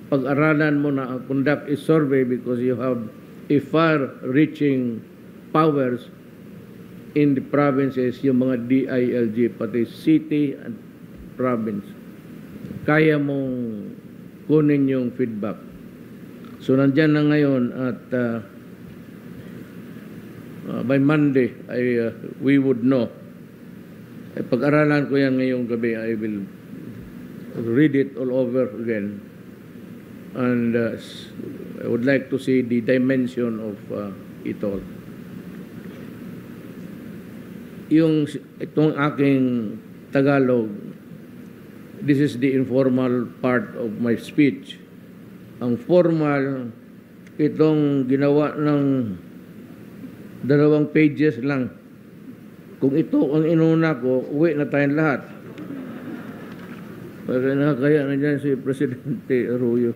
pag-aralan mo na conduct a survey because you have a far-reaching powers in the provinces, yung mga DILG, pati city and province. Kaya mong kunin yung feedback. So, nandyan na ngayon at by Monday, we would know. Pag-aralan ko yan ngayong gabi, I will read it all over again. And I would like to see the dimension of it all. Itong aking Tagalog, this is the informal part of my speech. Ang formal, itong ginawa ng 2 pages lang. Kung ito ang inuna ko, uwi na tayong lahat. Kaya na dyan si Presidente Arroyo.